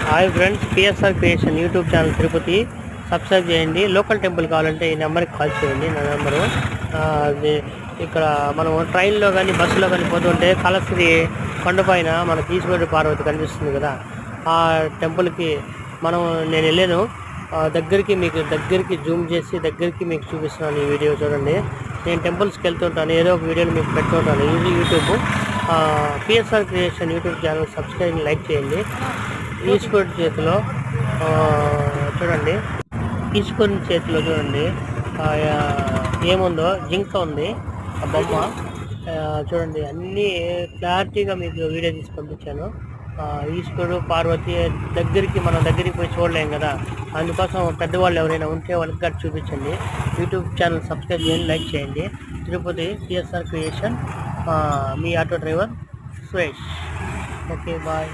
Hi friends, PSR creation YouTube channel Tirupati subscribe చేయండి. Local temple కావాలంటే ఈ నెంబర్కి కాల్ చేయండి. నా నెంబరు ఇక్కడ మనం ట్రైన్లో కానీ బస్సులో కానీ పోతుంటే కలశ్రీ కొండపైన మనకి ఈశ్వరుడు పార్వతి కనిపిస్తుంది కదా, ఆ టెంపుల్కి నేను వెళ్ళాను. దగ్గరికి జూమ్ చేసి దగ్గరికి మీకు చూపిస్తున్నాను. ఈ వీడియో చూడండి. నేను టెంపుల్స్కి వెళ్తుంటాను, ఏదో ఒక వీడియోని మీకు పెడుతుంటాను. YouTube PSR creation YouTube channel subscribe like చేయండి. ఈశ్వరుడి చేతిలో చూడండి, ఈశ్వరుని చేతిలో చూడండి ఏముందో, జింక ఉంది ఆ బొమ్మ. చూడండి, అన్నీ క్లారిటీగా మీకు వీడియో తీసి పంపించాను. ఈశ్వరుడు పార్వతి మనం దగ్గరికి పోయి చూడలేం కదా, అందుకోసం పెద్దవాళ్ళు ఎవరైనా ఉంటే వాళ్ళకి గట్టి చూపించండి. యూట్యూబ్ ఛానల్ సబ్స్క్రైబ్ చేయండి, లైక్ చేయండి. తిరుపతి పిఎస్ఆర్ క్రియేషన్, మీ auto driver Suresh. Okay, bye.